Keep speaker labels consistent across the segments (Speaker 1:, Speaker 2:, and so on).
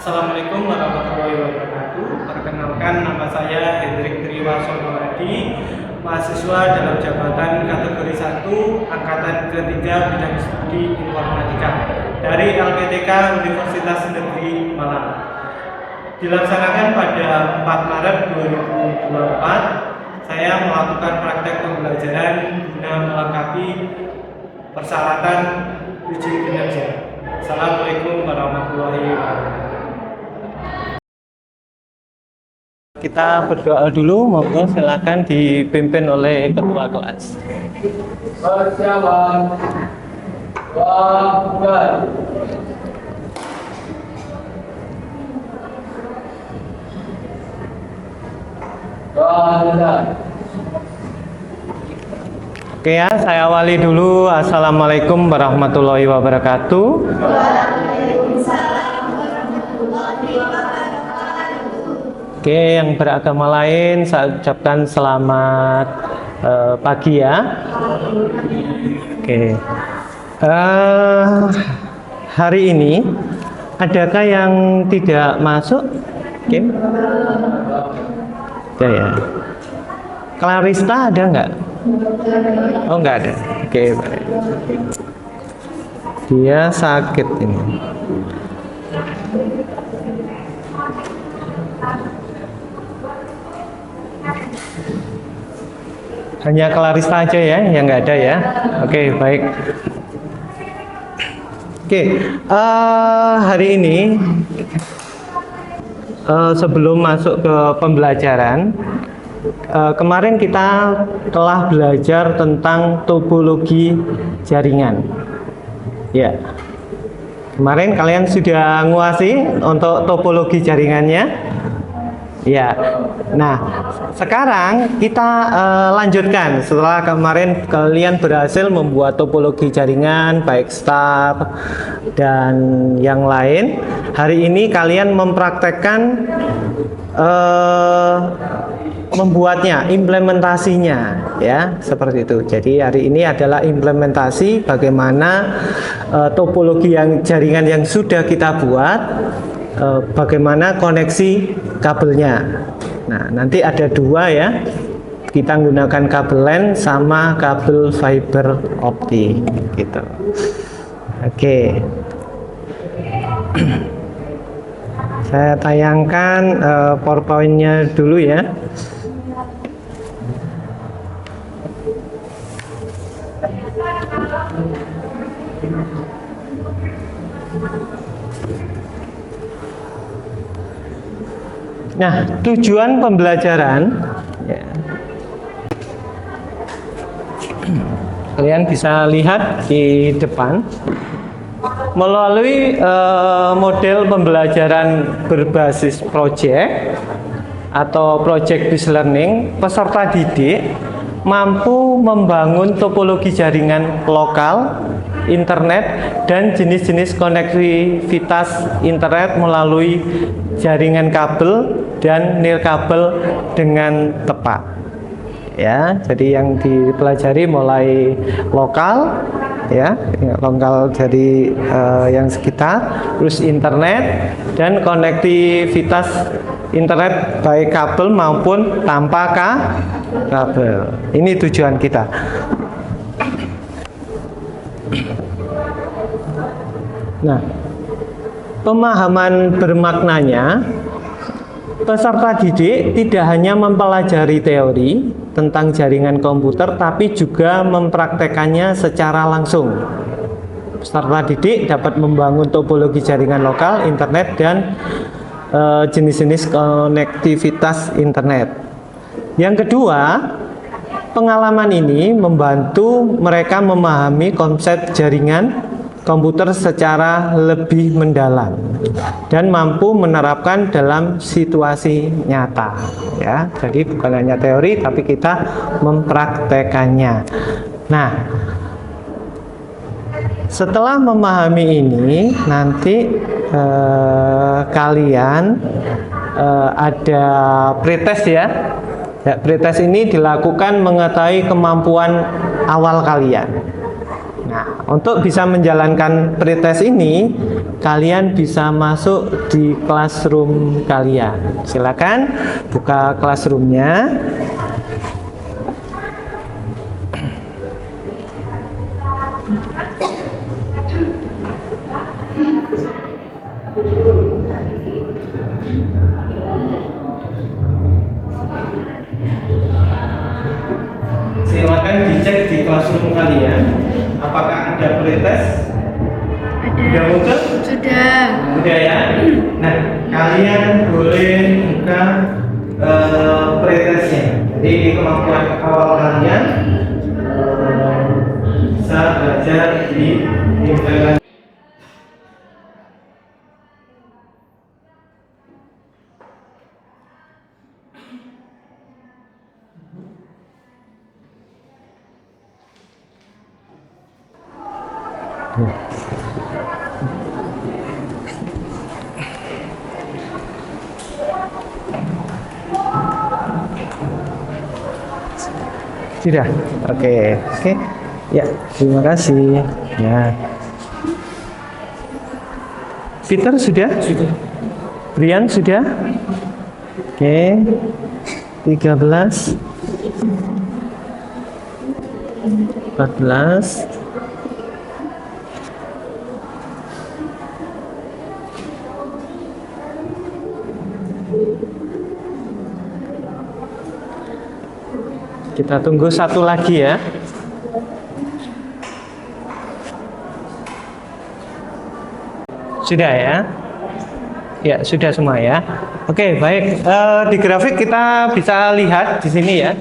Speaker 1: Assalamualaikum warahmatullahi wabarakatuh. Perkenalkan, nama saya Hendrik Triwarsono Hadi, mahasiswa dalam jabatan kategori 1 angkatan ketiga bidang studi informatika dari LPTK Universitas Negeri Malang. Dilaksanakan pada 4 Maret 2024, saya melakukan praktek pembelajaran guna melengkapi persyaratan uji kinerja. Assalamualaikum warahmatullahi wabarakatuh. Kita berdoa dulu, monggo silakan dipimpin oleh ketua kelas.
Speaker 2: Berjalan, bangga.
Speaker 1: Oke ya, saya awali dulu. Assalamualaikum warahmatullahi wabarakatuh. Oke, yang beragama lain saya ucapkan selamat pagi ya. Oke, hari ini adakah yang tidak masuk? Oke, ada ya. Clarista ada nggak? Oh, nggak ada. Oke, baik. Dia sakit ini. Hanya Clarista aja ya, yang nggak ada ya. Oke, baik. Oke, hari ini sebelum masuk ke pembelajaran, kemarin kita telah belajar tentang topologi jaringan. Ya, kemarin kalian sudah nguasai untuk topologi jaringannya. Ya, nah sekarang kita lanjutkan. Setelah kemarin kalian berhasil membuat topologi jaringan baik star dan yang lain, hari ini kalian mempraktekkan membuatnya, implementasinya ya, seperti itu. Jadi hari ini adalah implementasi bagaimana topologi jaringan yang sudah kita buat, bagaimana koneksi kabelnya. Nah, nanti ada dua ya. Kita menggunakan kabel LAN sama kabel fiber optik gitu. Oke. Saya tayangkan PowerPoint-nya dulu ya. Nah, tujuan pembelajaran ya. Kalian bisa lihat di depan melalui model pembelajaran berbasis project atau project based learning, peserta didik mampu membangun topologi jaringan lokal, internet, dan jenis-jenis konektivitas internet melalui jaringan kabel dan nirkabel dengan tepat. Ya, jadi yang dipelajari mulai lokal, ya, lokal dari yang sekitar, terus internet dan konektivitas internet baik kabel maupun tanpa kabel. Ini tujuan kita. Nah, pemahaman bermaknanya, peserta didik tidak hanya mempelajari teori tentang jaringan komputer, tapi juga mempraktekannya secara langsung. Peserta didik dapat membangun topologi jaringan lokal, internet, dan jenis-jenis konektivitas internet. Yang kedua, pengalaman ini membantu mereka memahami konsep jaringan komputer secara lebih mendalam dan mampu menerapkan dalam situasi nyata ya. Jadi bukan hanya teori tapi kita mempraktekannya. Nah, setelah memahami ini nanti kalian ada pretest ya. Ya, pretest ini dilakukan mengetahui kemampuan awal kalian. Nah,
Speaker 2: Untuk bisa menjalankan pretest ini, kalian bisa masuk di classroom kalian. Silakan buka classroomnya.
Speaker 1: Silakan dicek di classroom kalian apakah ada pretest. Sudah muncul?
Speaker 3: Sudah.
Speaker 1: Sudah ya. Nah, kalian boleh buka pretestnya. Jadi ini kemampuan awal kalian bisa belajar di internet.
Speaker 2: Sudah, oke. Ya, terima kasih. Ya, Peter sudah? Brian sudah? Oke, 13, 14. Kita tunggu satu lagi ya. Sudah ya? Ya, sudah semua ya. Oke, baik. Di grafik kita bisa lihat di sini ya.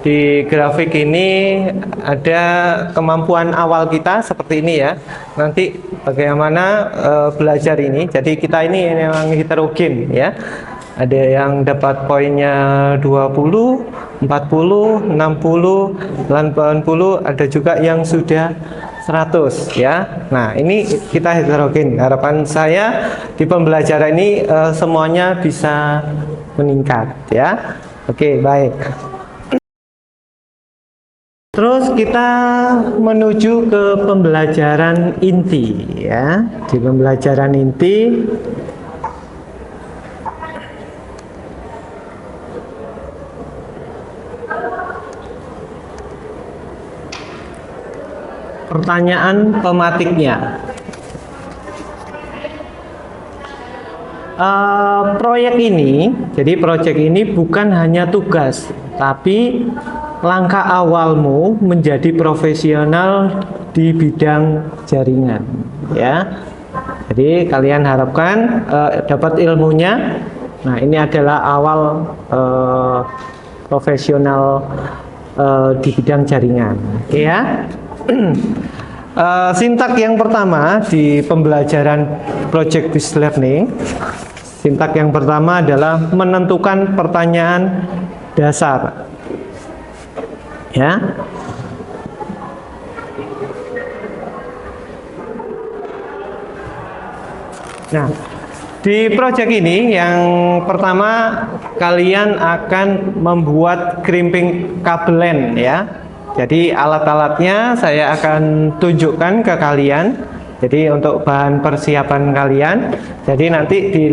Speaker 2: Di grafik ini ada kemampuan awal kita seperti ini ya. Nanti bagaimana belajar ini. Jadi kita ini memang heterogen ya. Ada yang dapat poinnya 20, 40, 60, 80, ada juga yang sudah 100 ya. Nah, ini kita heterogen. Harapan saya di pembelajaran ini semuanya bisa meningkat ya. Oke, baik. Terus kita menuju ke pembelajaran inti ya. Di pembelajaran inti pertanyaan pematiknya. Proyek ini, jadi proyek ini bukan hanya tugas, tapi langkah awalmu menjadi profesional di bidang jaringan, ya. Jadi kalian harapkan dapat ilmunya. Nah, ini adalah awal profesional di bidang jaringan, oke ya. Sintak yang pertama di pembelajaran project based learning, sintak yang pertama adalah menentukan pertanyaan dasar ya. Nah, di project ini yang pertama kalian akan membuat crimping kabel LAN ya. Jadi alat-alatnya saya akan tunjukkan ke kalian. Jadi untuk bahan persiapan kalian. Jadi nanti di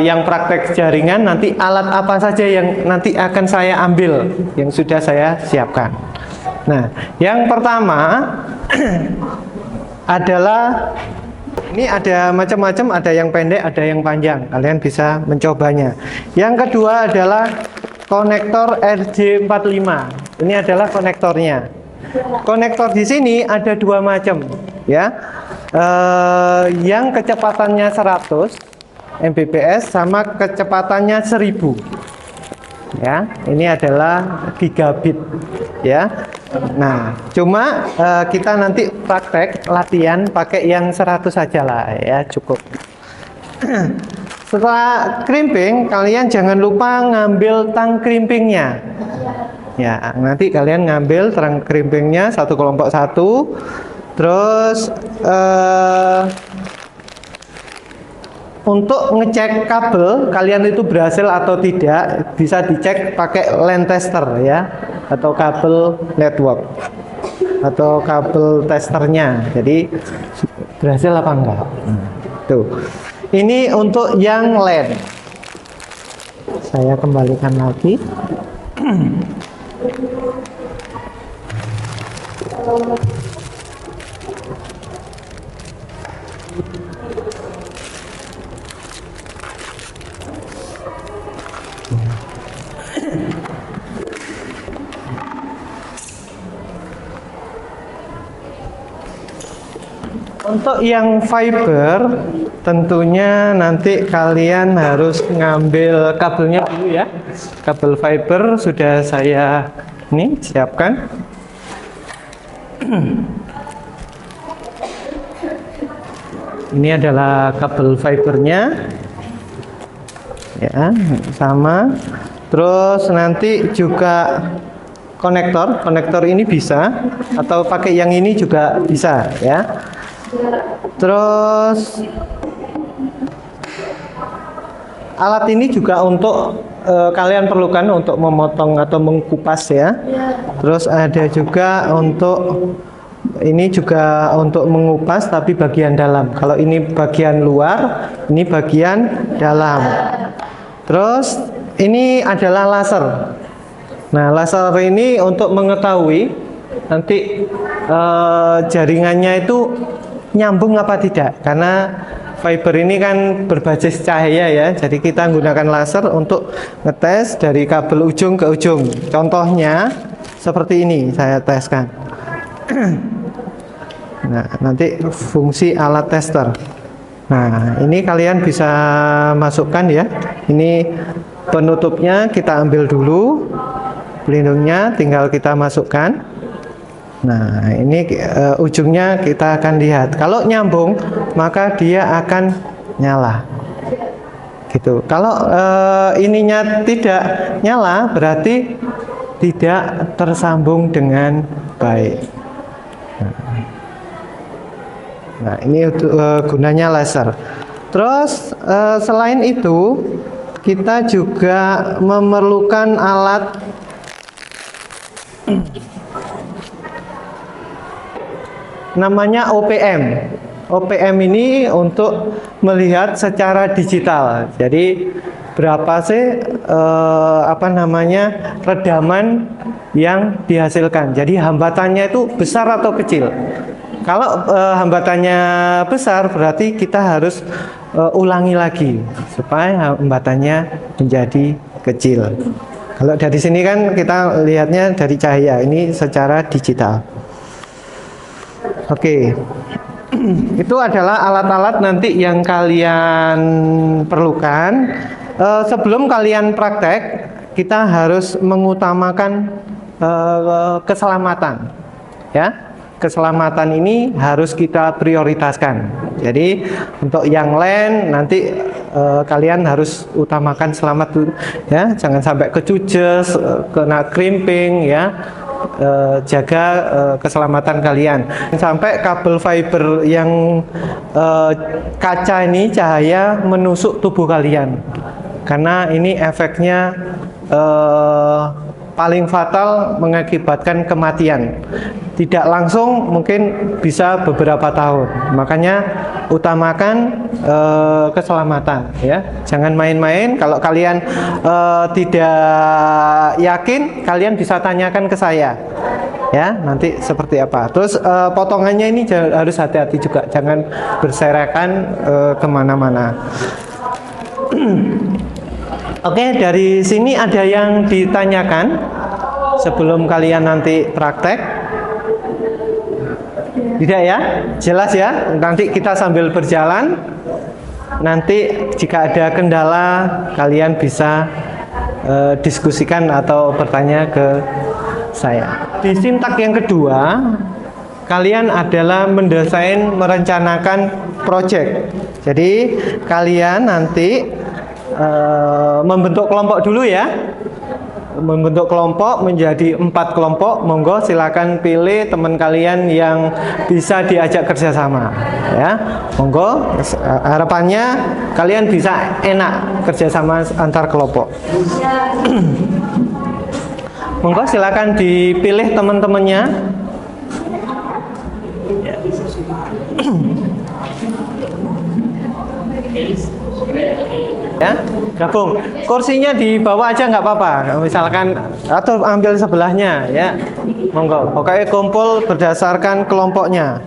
Speaker 2: yang praktek jaringan nanti alat apa saja yang nanti akan saya ambil yang sudah saya siapkan. Nah, yang pertama adalah ini ada macam-macam, ada yang pendek, ada yang panjang. Kalian bisa mencobanya. Yang kedua adalah konektor RJ45. Ini adalah konektornya. Konektor di sini ada dua macam, ya. Yang kecepatannya 100 Mbps sama kecepatannya 1000. Ya, ini adalah gigabit, ya. Nah, cuma kita nanti praktek latihan pakai yang 100 saja lah, ya, cukup. Setelah crimping, kalian jangan lupa ngambil tang crimpingnya. Ya, nanti kalian ngambil tang crimpingnya satu kelompok satu. Terus untuk ngecek kabel kalian itu berhasil atau tidak bisa dicek pakai LAN tester ya, atau kabel network. atau kabel testernya. Jadi berhasil apa enggak? Tuh. Ini untuk yang LAN. Saya kembalikan lagi. Untuk yang fiber, tentunya nanti kalian harus ngambil kabelnya dulu ya. Kabel fiber sudah saya ini siapkan. Ini adalah kabel fibernya, ya, sama. Terus nanti juga konektor ini bisa, atau pakai yang ini juga bisa, ya. Terus alat ini juga untuk kalian perlukan untuk memotong atau mengkupas ya. Terus ada juga untuk ini juga untuk mengupas tapi bagian dalam. Kalau ini bagian luar, ini bagian dalam. Terus ini adalah laser. Nah, laser ini untuk mengetahui nanti jaringannya itu nyambung apa tidak, karena fiber ini kan berbasis cahaya ya, jadi kita menggunakan laser untuk ngetes dari kabel ujung ke ujung. Contohnya seperti ini saya teskan. Nah, nanti fungsi alat tester. Nah, ini kalian bisa masukkan ya, ini penutupnya kita ambil dulu, pelindungnya tinggal kita masukkan. Nah, ini ujungnya kita akan lihat. Kalau nyambung, maka dia akan nyala. Gitu. Kalau ininya tidak nyala, berarti tidak tersambung dengan baik. Nah, ini gunanya laser. Terus selain itu, kita juga memerlukan alat namanya OPM. OPM ini untuk melihat secara digital. Jadi berapa sih redaman yang dihasilkan. Jadi hambatannya itu besar atau kecil. Kalau hambatannya besar, berarti kita harus ulangi lagi supaya hambatannya menjadi kecil. Kalau dari sini kan kita lihatnya dari cahaya, ini secara digital. Oke, itu adalah alat-alat nanti yang kalian perlukan. Sebelum kalian praktek, kita harus mengutamakan keselamatan, ya. Keselamatan ini harus kita prioritaskan. Jadi untuk yang LAN nanti kalian harus utamakan selamat dulu, ya. Jangan sampai kecuces, kena crimping, ya. Jaga keselamatan kalian. Sampai kabel fiber yang kaca ini cahaya menusuk tubuh kalian, karena ini efeknya paling fatal, mengakibatkan kematian. Tidak langsung, mungkin bisa beberapa tahun. Makanya utamakan keselamatan, ya. Jangan main-main. Kalau kalian tidak yakin, kalian bisa tanyakan ke saya, ya. Nanti seperti apa. Terus potongannya ini harus hati-hati juga, jangan berserakan kemana-mana. Oke, dari sini ada yang ditanyakan sebelum kalian nanti praktek? Tidak ya? Jelas ya? Nanti kita sambil berjalan, nanti jika ada kendala kalian bisa diskusikan atau bertanya ke saya. Di sintak yang kedua, kalian adalah mendesain, merencanakan project. Jadi kalian nanti membentuk kelompok dulu ya. Membentuk kelompok menjadi 4 kelompok. Monggo silakan pilih teman kalian yang bisa diajak kerjasama, ya. Monggo, harapannya kalian bisa enak kerjasama antar kelompok. Monggo silakan dipilih teman-temannya. Ya. Ya, gabung. Kursinya dibawa aja nggak apa-apa. Misalkan atau ambil sebelahnya, ya. Monggo. Pokoknya kumpul berdasarkan kelompoknya.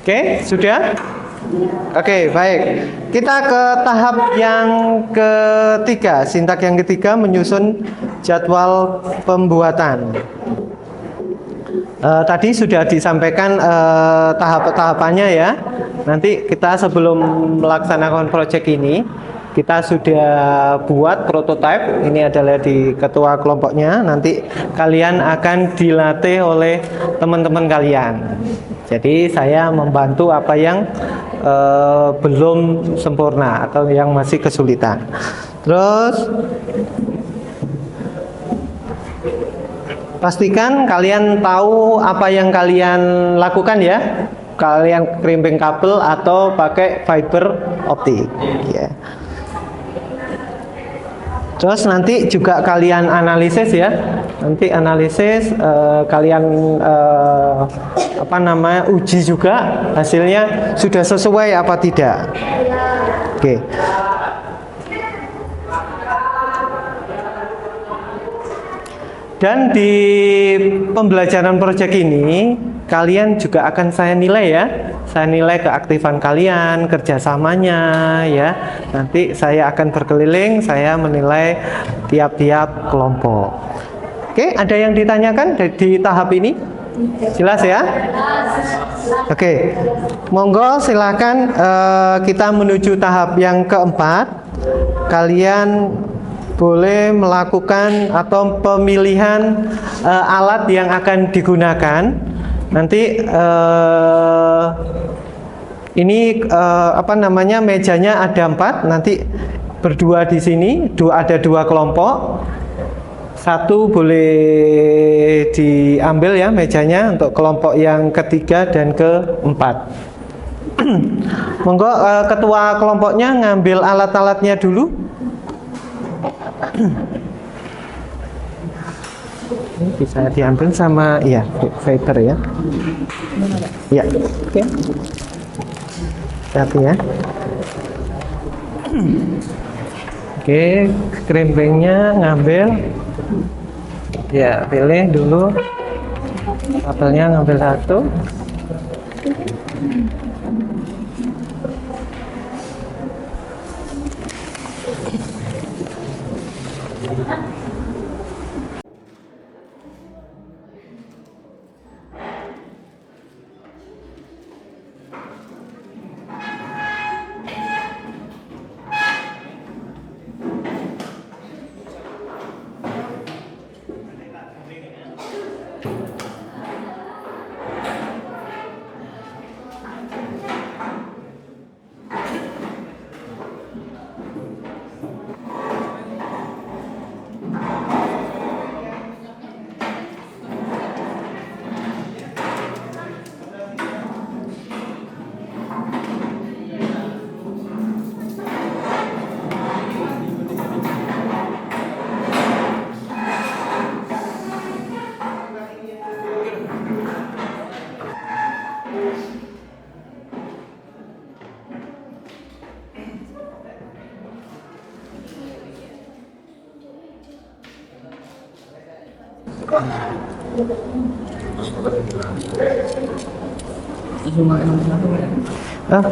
Speaker 2: Oke, sudah? Oke, baik. Kita ke tahap yang ketiga. Sintak yang ketiga menyusun jadwal pembuatan. Tadi sudah disampaikan tahap-tahapannya ya. Nanti kita sebelum melaksanakan proyek ini, kita sudah buat prototipe. Ini adalah di ketua kelompoknya. Nanti kalian akan dilatih oleh teman-teman kalian. Jadi saya membantu apa yang belum sempurna atau yang masih kesulitan. Terus pastikan kalian tahu apa yang kalian lakukan ya. Kalian crimping kabel atau pakai fiber optik ya. Terus nanti juga kalian analisis ya. Nanti analisis kalian uji juga hasilnya sudah sesuai apa tidak. Oke. Dan di pembelajaran proyek ini kalian juga akan saya nilai ya. Saya nilai keaktifan kalian, kerjasamanya ya. Nanti saya akan berkeliling, saya menilai tiap-tiap kelompok. Oke, ada yang ditanyakan di tahap ini? Jelas ya? Oke, monggo silakan kita menuju tahap yang keempat. Kalian boleh melakukan atau pemilihan alat yang akan digunakan. Nanti ini mejanya ada 4. Nanti berdua di sini, ada 2 kelompok. Satu boleh diambil ya mejanya untuk kelompok yang ketiga dan keempat. Monggo ketua kelompoknya ngambil alat-alatnya dulu. Ini bisa diambil sama fiber ya. Ya, oke. Hati ya. Oke, crimpingnya ngambil. Ya, pilih dulu. Kabelnya ngambil 1.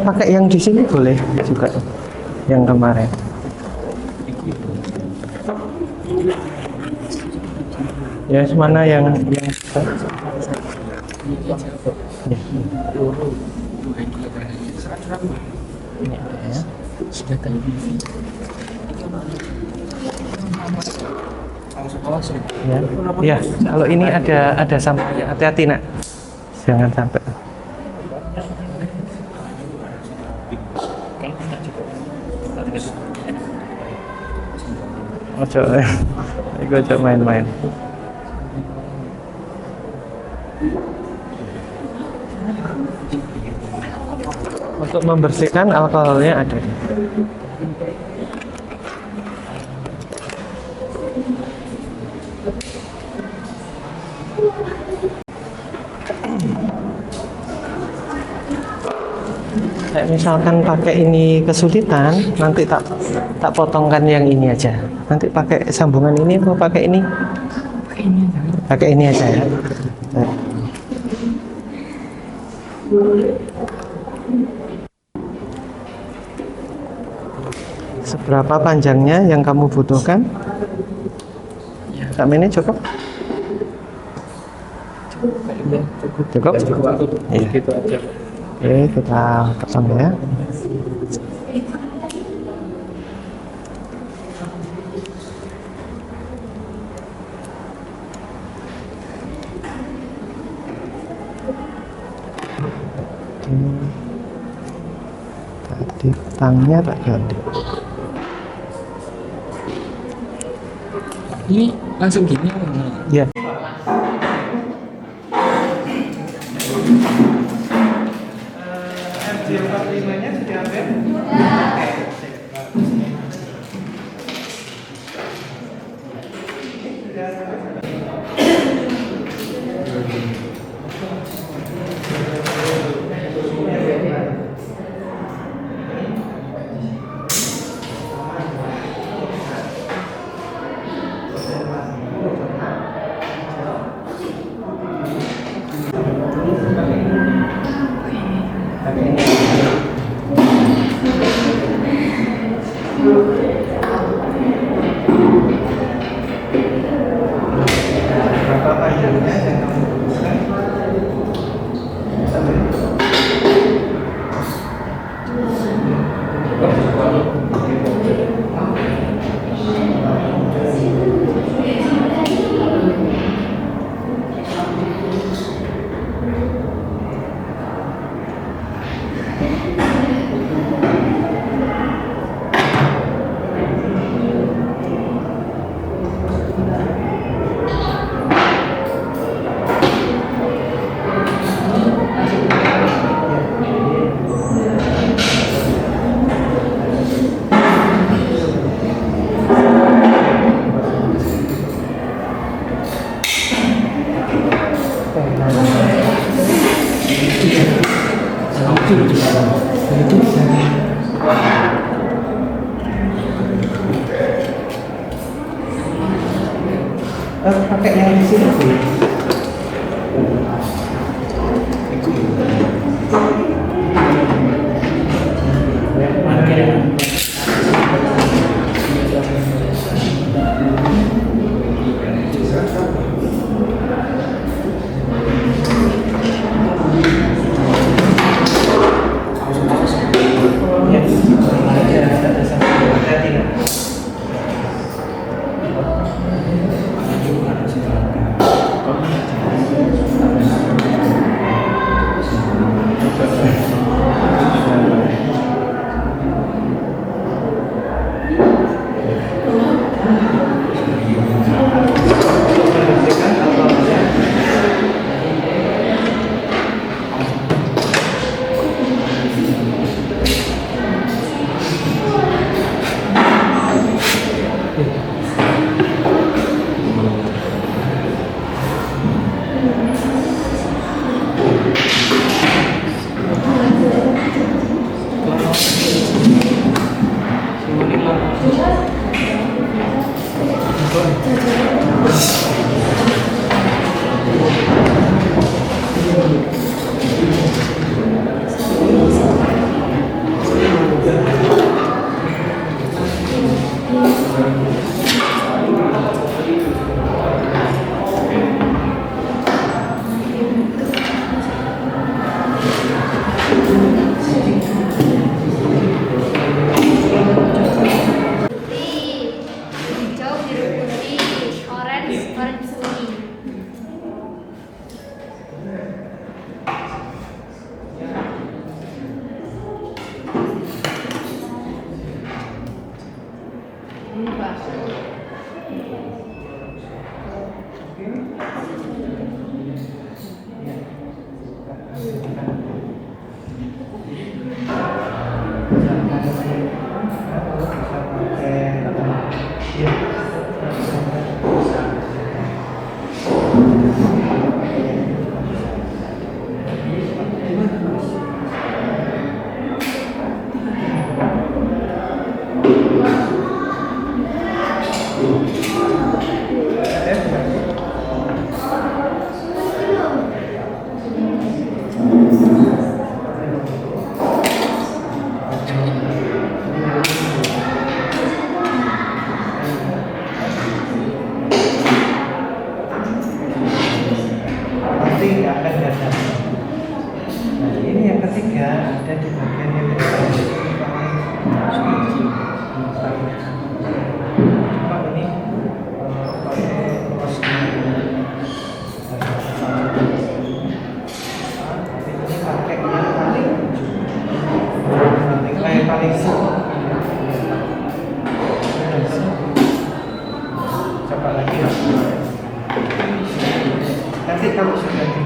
Speaker 2: Pakai yang di sini boleh juga, yang kemarin. Ya, mana yang bisa? Ya. Ini ada ya. Sudah kan? Ya. Ya, kalau ini ada sampai hati-hati nak. Jangan sampai. Ojo main-main. Untuk membersihkan alkoholnya ada. Kayak misalkan pakai ini kesulitan, nanti tak potongkan yang ini aja. Nanti pakai sambungan ini atau pakai ini? Pakai ini aja ya. Seberapa panjangnya yang kamu butuhkan? Kak ini cukup? Cukup? Iya.
Speaker 1: Gitu aja.
Speaker 2: Oke, kita potong ya. Tadi tangnya tak ganti.
Speaker 3: Ini langsung gini.
Speaker 2: Ya.
Speaker 1: FJ45-nya sudah ada? Berapa panjangnya yang kamu butuhkan? Pakai yang di sini sih.
Speaker 2: dada. Nah, ini yang ketiga ada di bagian yang paling cuma ini pakai rosnya. Ini pakai yang paling coba lagi ya. Nanti kalau sudah di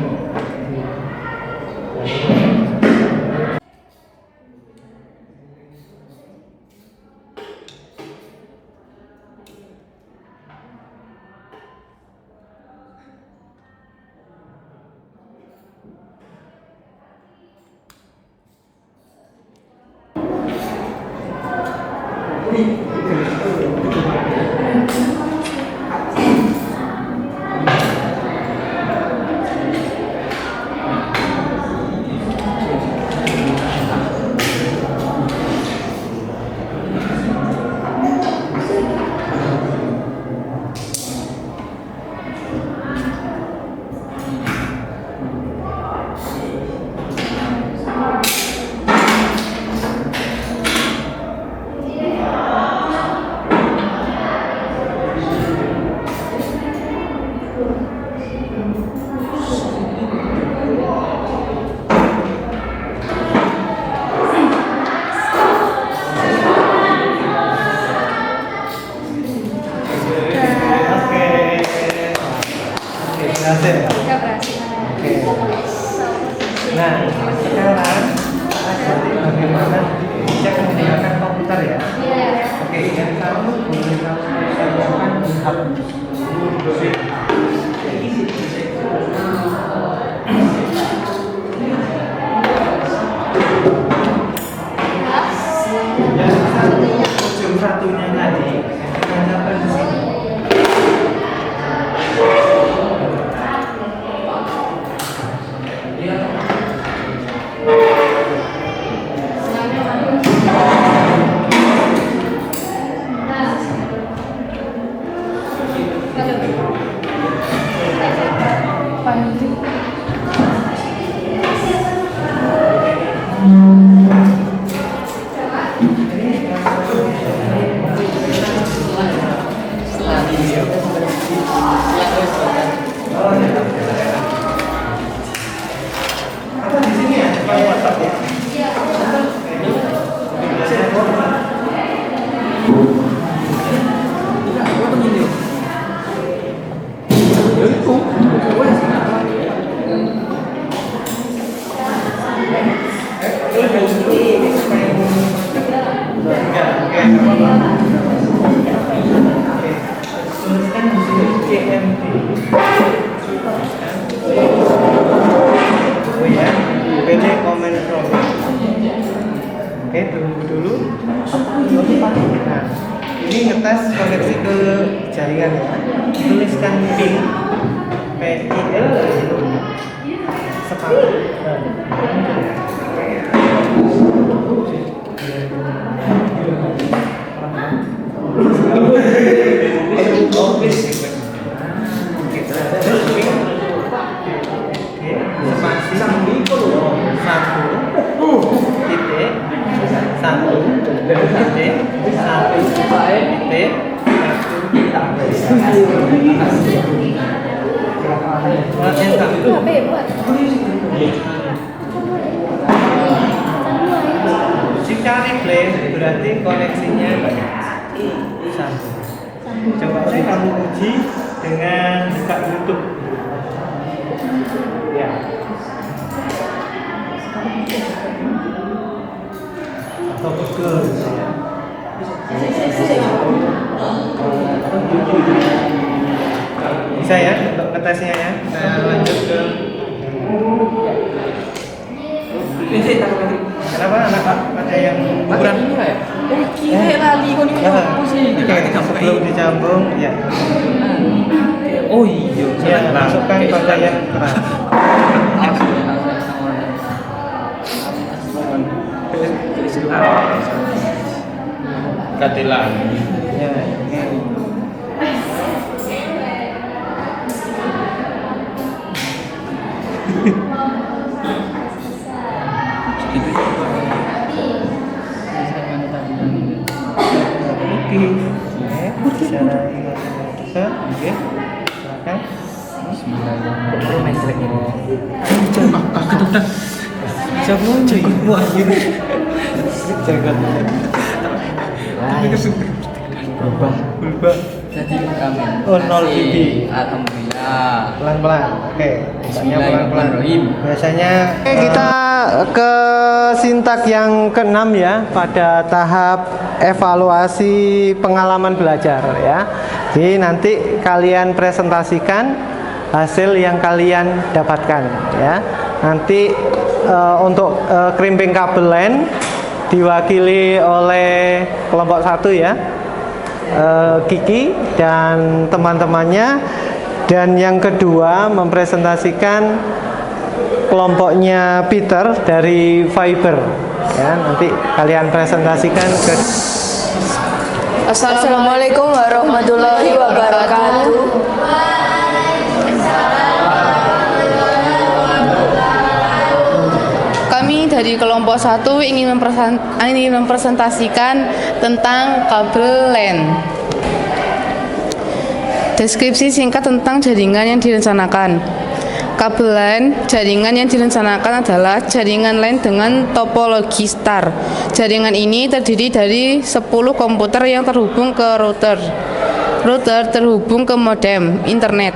Speaker 2: Nah, sekarang bagaimana cek menggunakan komputer ya? Oke, yang kamu boleh kamu sertakan di hub. Yang ujung satunya tadi, ditanyakan di sini. Oke, tunggu dulu. Nah, ini ngetes koneksi ke jaringan ya. Tuliskan pin PIN separuh. Jika replay berarti koneksinya satu. Coba saya kamu uji dengan buka YouTube. Ya. Atau Google. Bisa ya untuk ngetesnya ya. Saya lanjut ke. Kenapa anak ada yang
Speaker 3: kurang ini ya? Oh, kira lali kau ni apa sih?
Speaker 2: Sebelum dicambung, ya.
Speaker 3: Oh iya,
Speaker 2: Ya, masukkan pakaian keras.
Speaker 3: Katilan.
Speaker 2: Ya. secara matematika. Oke, silakan. Berubah.
Speaker 4: Jadi kami.
Speaker 2: Oh, 0 dB.
Speaker 4: Alhamdulillah.
Speaker 2: Pelan-pelan. Oke, bacanya pelan-pelan.
Speaker 4: Bismillahirrahmanirrahim.
Speaker 2: Biasanya kita ke sintak yang ke-6 ya, pada tahap evaluasi pengalaman belajar ya. Jadi nanti kalian presentasikan hasil yang kalian dapatkan ya. Nanti untuk krimping kabel LAN diwakili oleh kelompok 1 ya, Kiki dan teman-temannya, dan yang kedua mempresentasikan kelompoknya Peter dari Fiber ya. Nanti kalian presentasikan ke.
Speaker 3: Assalamualaikum warahmatullahi wabarakatuh. Kami dari kelompok 1 ingin mempresentasikan tentang kabel LAN. Deskripsi singkat tentang jaringan yang direncanakan. Kabel LAN, jaringan yang direncanakan adalah jaringan LAN dengan topologi star. Jaringan ini terdiri dari 10 komputer yang terhubung ke router. Router terhubung ke modem internet.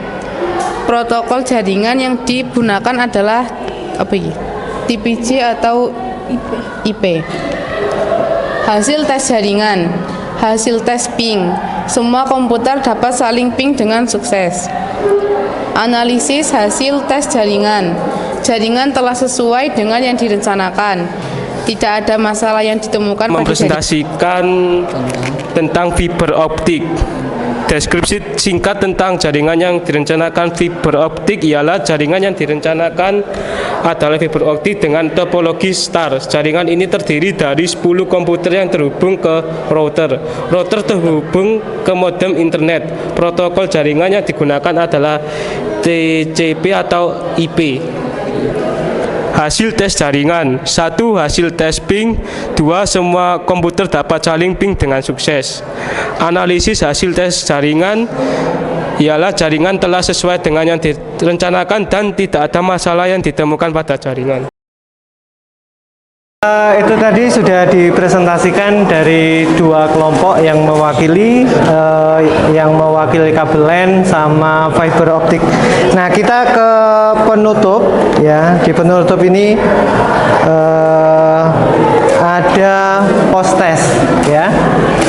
Speaker 3: Protokol jaringan yang digunakan adalah TPG atau IP. Hasil tes jaringan. Hasil tes ping. Semua komputer dapat saling ping dengan sukses. Analisis hasil tes jaringan. Jaringan telah sesuai dengan yang direncanakan. Tidak ada masalah yang ditemukan pada
Speaker 5: mempresentasikan tentang fiber optik. Deskripsi singkat tentang jaringan yang direncanakan fiber optik ialah jaringan yang direncanakan adalah fiber optik dengan topologi star. Jaringan ini terdiri dari 10 komputer yang terhubung ke router. Router terhubung ke modem internet. Protokol jaringan yang digunakan adalah TCP atau IP. Hasil tes jaringan. 1. Hasil tes ping. 2. Semua komputer dapat saling ping dengan sukses. Analisis hasil tes jaringan ialah jaringan telah sesuai dengan yang direncanakan dan tidak ada masalah yang ditemukan pada jaringan.
Speaker 2: Itu tadi sudah dipresentasikan dari dua kelompok yang mewakili kabel LAN sama fiber optik. Nah, kita ke penutup ya. Di penutup ini ada post test ya.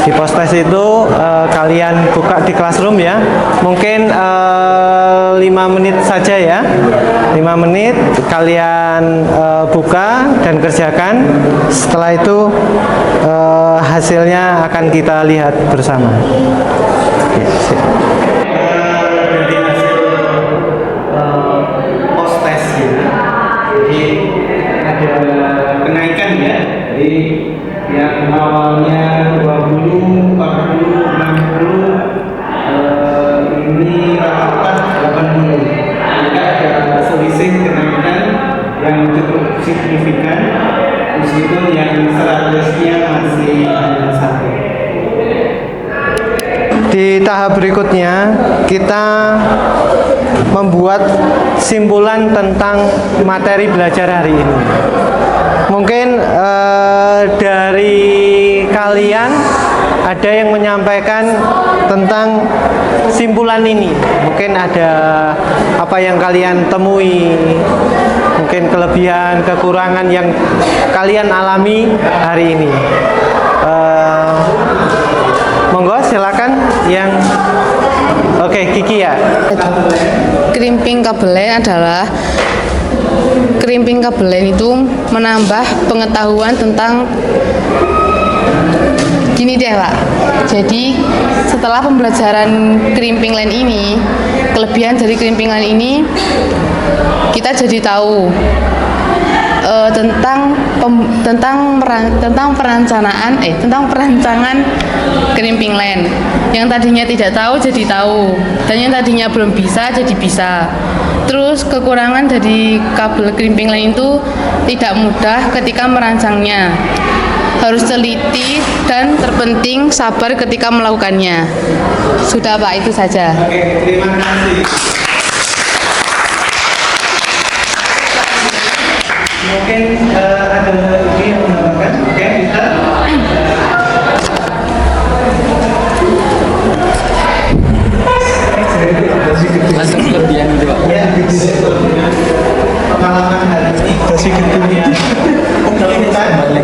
Speaker 2: Di post test itu kalian buka di Classroom ya. Mungkin 5 menit saja ya. 5 menit kalian buka dan kerjakan. Setelah itu hasilnya akan kita lihat bersama. Dari hasil post test ya. Jadi ada kenaikan ya. Jadi yang awalnya 20, 40, 60 ini rata-rata 80. Jadi ada selisih kenaikan yang cukup signifikan. Meskipun yang 100-nya masih hanya 1. Di tahap berikutnya kita membuat simpulan tentang materi belajar hari ini. Mungkin dari kalian ada yang menyampaikan tentang simpulan ini. Mungkin ada apa yang kalian temui, mungkin kelebihan, kekurangan yang kalian alami hari ini. Monggo silakan yang Kiki ya.
Speaker 3: Krimping kabel LAN adalah krimping kabel LAN itu menambah pengetahuan tentang gini deh Pak. Jadi setelah pembelajaran krimping LAN ini, kelebihan dari krimping LAN ini kita jadi tahu tentang perancangan krimping LAN. Yang tadinya tidak tahu jadi tahu, dan yang tadinya belum bisa jadi bisa. Terus kekurangan dari kabel krimping LAN itu tidak mudah ketika merancangnya. harus teliti, dan terpenting sabar ketika melakukannya. Sudah Pak, itu saja.
Speaker 1: Oke, terima kasih. Mungkin ada ini yang menambahkan. Oke, bisa.
Speaker 4: Langsung kelebihan gitu Pak.
Speaker 1: Ya, pengalaman hari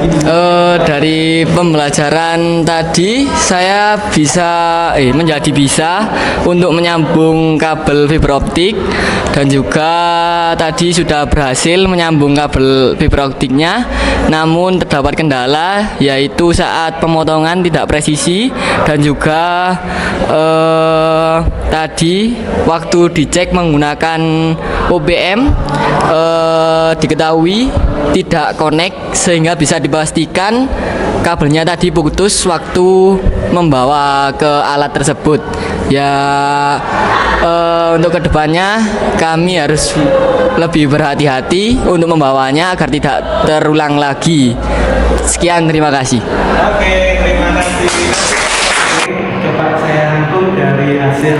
Speaker 1: ini.
Speaker 4: Dari pembelajaran tadi saya menjadi bisa untuk menyambung kabel fiber optik, dan juga tadi sudah berhasil menyambung kabel fiber optiknya, namun terdapat kendala yaitu saat pemotongan tidak presisi, dan juga tadi waktu dicek menggunakan OBM diketahui tidak connect, sehingga bisa dipastikan kabelnya tadi putus waktu membawa ke alat tersebut. Ya, untuk kedepannya kami harus lebih berhati-hati untuk membawanya agar tidak terulang lagi. Sekian, terima kasih.
Speaker 1: Oke, terima kasih. Coba saya rangkum dari hasil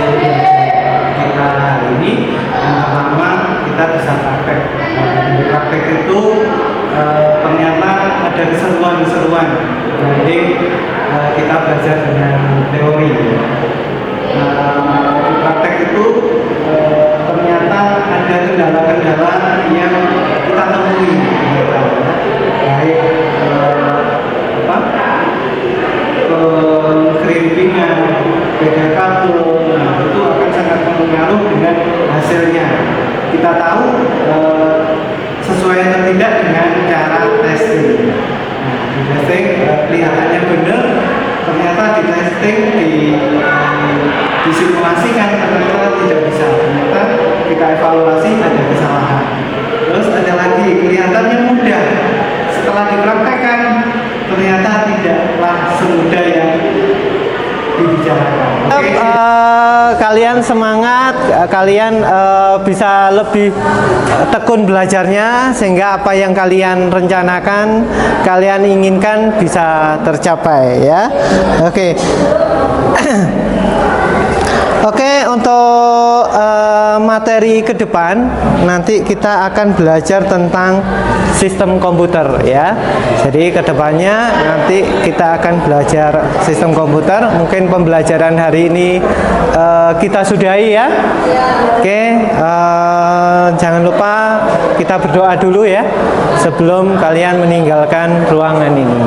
Speaker 1: kita hari ini. Yang pertama, kita bisa praktek. Di praktek itu ternyata ada keseruan-keseruan dibanding kita belajar dengan teori. Di praktek itu ternyata ada kendala-kendala yang kita temui, baik kerimpingan, beda kabel, itu akan sangat berpengaruh dengan hasilnya. Kita tahu sesuai atau tidak dengan cara testing. Di testing kelihatannya benar, ternyata di testing disimulasikan ternyata tidak bisa. Ternyata kita evaluasi ada kesalahan. Terus ada lagi kelihatannya mudah, setelah dipraktekkan ternyata tidaklah semudah yang dibicarakan.
Speaker 2: Kalian semangat, kalian bisa lebih tekun belajarnya, sehingga apa yang kalian rencanakan, kalian inginkan bisa tercapai ya. Oke. Oke, untuk materi ke depan nanti kita akan belajar tentang sistem komputer ya. Jadi kedepannya nanti kita akan belajar sistem komputer. Mungkin pembelajaran hari ini kita sudahi ya. Oke, jangan lupa kita berdoa dulu ya sebelum kalian meninggalkan ruangan ini.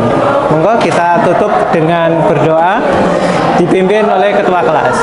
Speaker 2: Monggo kita tutup dengan berdoa dipimpin oleh ketua kelas.